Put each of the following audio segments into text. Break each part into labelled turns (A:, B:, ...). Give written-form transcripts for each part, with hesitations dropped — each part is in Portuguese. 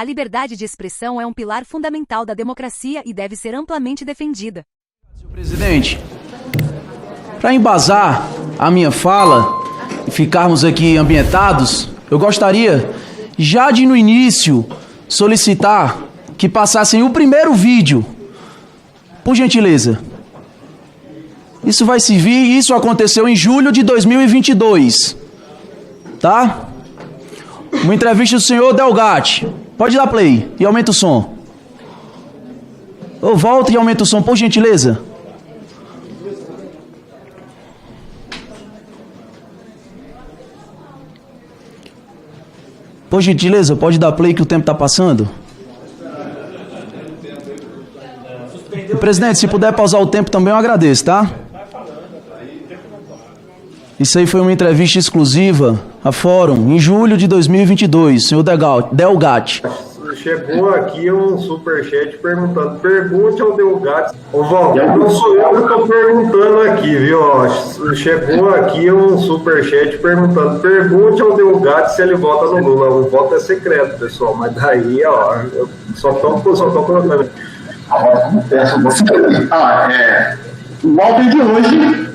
A: A liberdade de expressão é um pilar fundamental da democracia e deve ser amplamente defendida.
B: Senhor presidente, para embasar a minha fala e ficarmos aqui ambientados, eu gostaria, já de no início, solicitar que passassem o primeiro vídeo, por gentileza. Isso vai servir, isso aconteceu em julho de 2022, tá? Uma entrevista do senhor Delgatti. Pode dar play e aumenta o som. Ou volta e aumenta o som, por gentileza. Por gentileza, pode dar play que o tempo está passando. Presidente, se puder pausar o tempo também eu agradeço, tá? Isso aí foi uma entrevista exclusiva à Fórum, em julho de 2022, senhor Delgatti.
C: Chegou aqui um superchat perguntando, pergunte ao Delgatti. Ô Walter, não sou eu que estou perguntando aqui, viu? Chegou aqui um superchat perguntando, pergunte ao Delgatti se ele vota no Lula. O voto é secreto, pessoal, mas daí, ó, eu só tô colocando.
D: O Walter de hoje,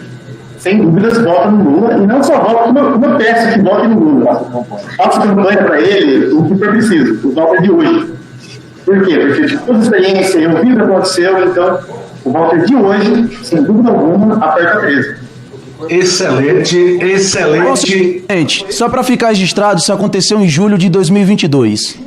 D: sem dúvidas, vota no Lula, e não só vota, como eu peço que vote no Lula. Faço campanha para ele, o que for preciso, o Walter de hoje. Por quê? Porque eu tive toda a experiência, eu vi o que aconteceu, então o Walter de hoje, sem dúvida alguma, aperta 13.
B: Excelente. Gente, só para ficar registrado, isso aconteceu em julho de 2022.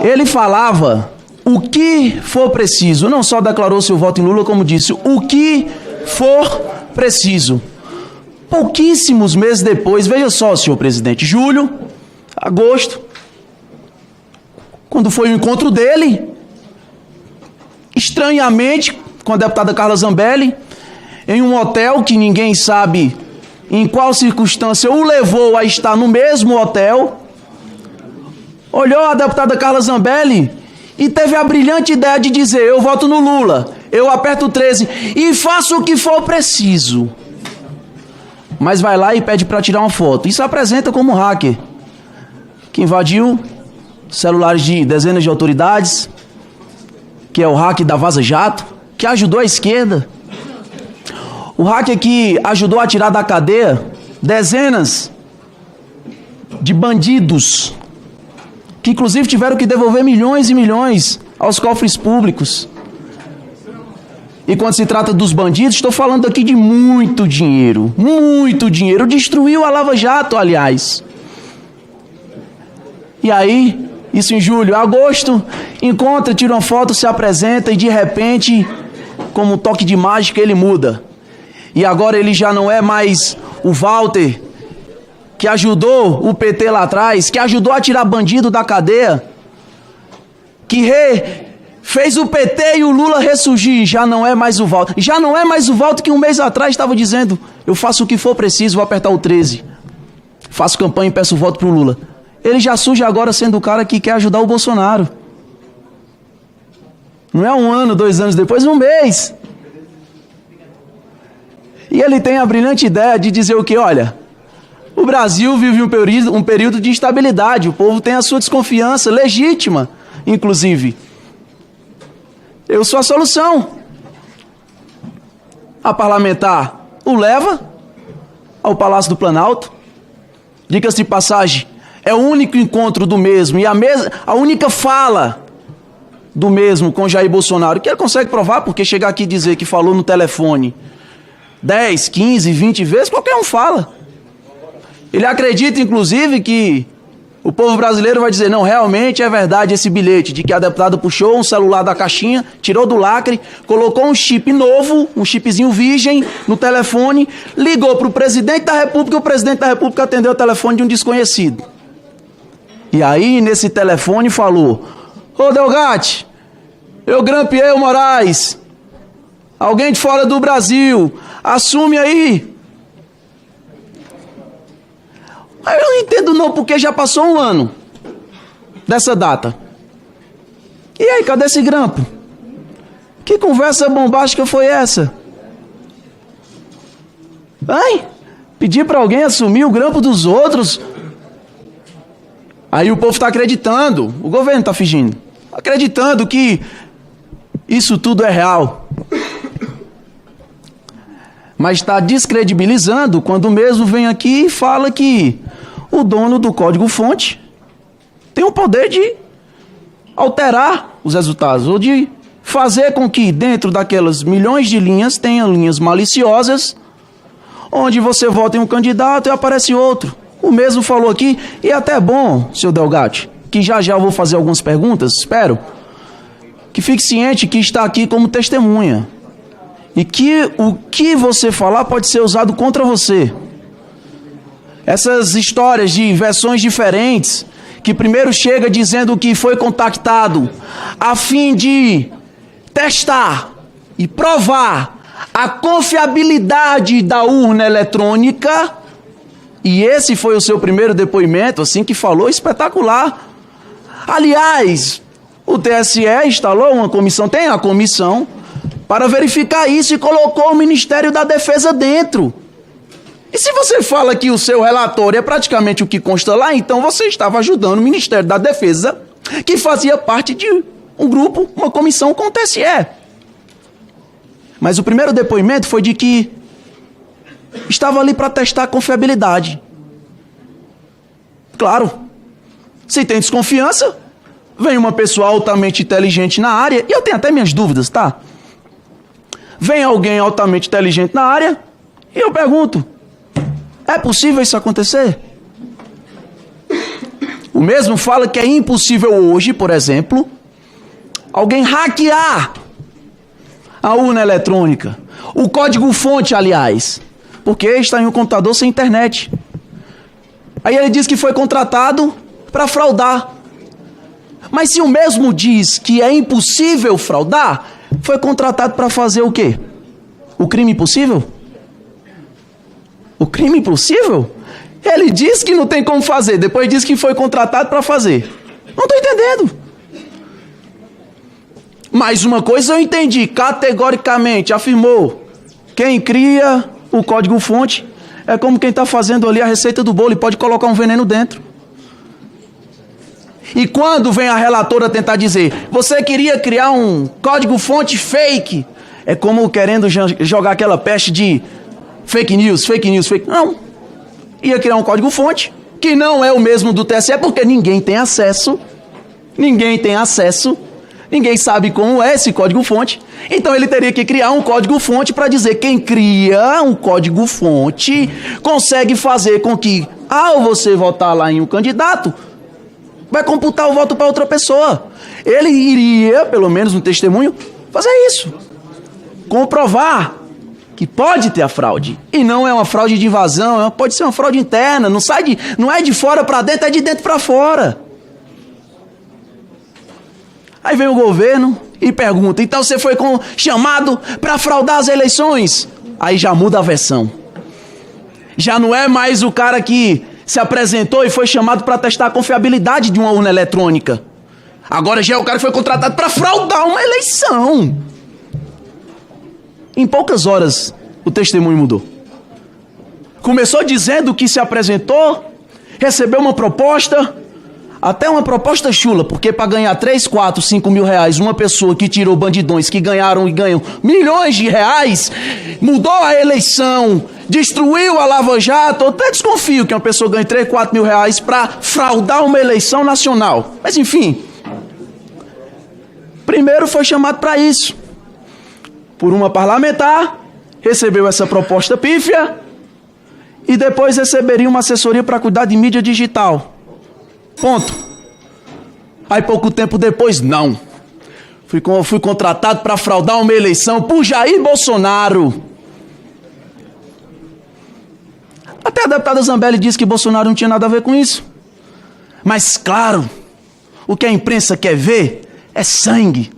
B: Ele falava o que for preciso, não só declarou seu voto em Lula, como disse, o que for preciso. Pouquíssimos meses depois, veja só, senhor presidente, julho, agosto, quando foi o encontro dele, estranhamente, com a deputada Carla Zambelli, em um hotel que ninguém sabe em qual circunstância o levou a estar no mesmo hotel, olhou a deputada Carla Zambelli e teve a brilhante ideia de dizer, eu voto no Lula, eu aperto 13 e faço o que for preciso. Mas vai lá e pede para tirar uma foto. E se apresenta como hacker, que invadiu celulares de dezenas de autoridades, que é o hacker da Vaza Jato, que ajudou a esquerda. O hacker que ajudou a tirar da cadeia dezenas de bandidos, que inclusive tiveram que devolver milhões e milhões aos cofres públicos. E quando se trata dos bandidos, estou falando aqui de muito dinheiro. Muito dinheiro. Destruiu a Lava Jato, aliás. E aí, isso em julho. Agosto, encontra, tira uma foto, se apresenta e de repente, como um toque de mágica, ele muda. E agora ele já não é mais o Walter, que ajudou o PT lá atrás, que ajudou a tirar bandido da cadeia, que fez o PT e o Lula ressurgir. Já não é mais o Walter. Já não é mais o Walter que um mês atrás estava dizendo, eu faço o que for preciso, vou apertar o 13. Faço campanha e peço voto pro Lula. Ele já surge agora sendo o cara que quer ajudar o Bolsonaro. Não é um ano, 2 anos depois, um mês. E ele tem a brilhante ideia de dizer o quê? Olha, o Brasil vive um período de instabilidade. O povo tem a sua desconfiança, legítima, inclusive. Eu sou a solução. A parlamentar o leva ao Palácio do Planalto. Diga-se de passagem, é o único encontro do mesmo e a única fala do mesmo com Jair Bolsonaro, que ele consegue provar, porque chegar aqui e dizer que falou no telefone 10, 15, 20 vezes, qualquer um fala. Ele acredita, inclusive, que o povo brasileiro vai dizer, não, realmente é verdade esse bilhete, de que a deputada puxou um celular da caixinha, tirou do lacre, colocou um chip novo, um chipzinho virgem no telefone, ligou para o presidente da República e o presidente da República atendeu o telefone de um desconhecido. E aí, nesse telefone, falou, ô Delgatti, eu grampeei o Moraes, alguém de fora do Brasil, assume aí. Eu não entendo não, porque já passou um ano dessa data. E aí, cadê esse grampo? Que conversa bombástica foi essa? Ai, pedir para alguém assumir o grampo dos outros? Aí o povo está acreditando, o governo está fingindo, acreditando que isso tudo é real. Mas está descredibilizando quando mesmo vem aqui e fala que o dono do código-fonte tem o poder de alterar os resultados, ou de fazer com que dentro daquelas milhões de linhas tenha linhas maliciosas, onde você vota em um candidato e aparece outro. O mesmo falou aqui, e é até bom, senhor Delgatti, que já eu vou fazer algumas perguntas, espero, que fique ciente que está aqui como testemunha. E que o que você falar pode ser usado contra você. Essas histórias de versões diferentes, que primeiro chega dizendo que foi contactado a fim de testar e provar a confiabilidade da urna eletrônica, e esse foi o seu primeiro depoimento, assim que falou, espetacular. Aliás, o TSE instalou uma comissão, tem a comissão, para verificar isso e colocou o Ministério da Defesa dentro. E se você fala que o seu relatório é praticamente o que consta lá, então você estava ajudando o Ministério da Defesa, que fazia parte de um grupo, uma comissão com o TSE. Mas o primeiro depoimento foi de que estava ali para testar a confiabilidade. Claro, se tem desconfiança, vem uma pessoa altamente inteligente na área, e eu tenho até minhas dúvidas, tá? Vem alguém altamente inteligente na área e eu pergunto, é possível isso acontecer? O mesmo fala que é impossível hoje, por exemplo, alguém hackear a urna eletrônica, o código-fonte, aliás, porque está em um computador sem internet. Aí ele diz que foi contratado para fraudar. Mas se o mesmo diz que é impossível fraudar, foi contratado para fazer o quê? O crime impossível? O crime impossível? Ele diz que não tem como fazer, depois diz que foi contratado para fazer. Não estou entendendo. Mas uma coisa eu entendi, categoricamente, afirmou. Quem cria o código-fonte é como quem está fazendo ali a receita do bolo e pode colocar um veneno dentro. E quando vem a relatora tentar dizer, você queria criar um código-fonte fake, é como querendo jogar aquela peste de fake news. Não. Ia criar um código-fonte, que não é o mesmo do TSE, porque ninguém tem acesso, ninguém sabe como é esse código-fonte. Então ele teria que criar um código-fonte para dizer quem cria um código-fonte consegue fazer com que, ao você votar lá em um candidato, vai computar o voto para outra pessoa. Ele iria, pelo menos no testemunho, fazer isso. Comprovar que pode ter a fraude. E não é uma fraude de invasão, pode ser uma fraude interna. Não é de fora para dentro, é de dentro para fora. Aí vem o governo e pergunta, então você foi chamado para fraudar as eleições? Aí já muda a versão. Já não é mais o cara que se apresentou e foi chamado para testar a confiabilidade de uma urna eletrônica. Agora já é o cara que foi contratado para fraudar uma eleição. Em poucas horas, o testemunho mudou. Começou dizendo que se apresentou, recebeu uma proposta, até uma proposta chula, porque para ganhar 3, 4, 5 mil reais, uma pessoa que tirou bandidões que ganharam e ganham milhões de reais, mudou a eleição, destruiu a Lava Jato. Eu até desconfio que uma pessoa ganhe 3, 4 mil reais para fraudar uma eleição nacional. Mas enfim, primeiro foi chamado para isso. Por uma parlamentar, recebeu essa proposta pífia e depois receberia uma assessoria para cuidar de mídia digital. Ponto. Aí pouco tempo depois, não. Fui contratado para fraudar uma eleição por Jair Bolsonaro. Até a deputada Zambelli disse que Bolsonaro não tinha nada a ver com isso. Mas claro, o que a imprensa quer ver é sangue.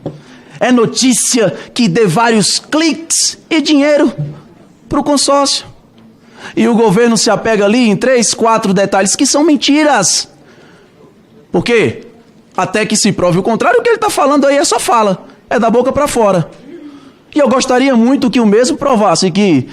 B: É notícia que dê vários cliques e dinheiro para o consórcio. E o governo se apega ali em 3, 4 detalhes que são mentiras. Por quê? Até que se prove o contrário, o que ele está falando aí é só fala. É da boca para fora. E eu gostaria muito que o mesmo provasse que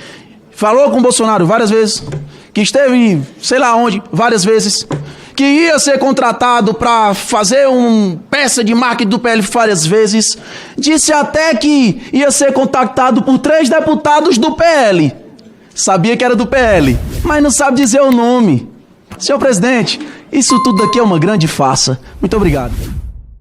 B: falou com o Bolsonaro várias vezes, que esteve sei lá onde várias vezes, que ia ser contratado para fazer uma peça de marketing do PL várias vezes, disse até que ia ser contactado por 3 deputados do PL. Sabia que era do PL, mas não sabe dizer o nome. Senhor presidente, isso tudo aqui é uma grande farsa. Muito obrigado.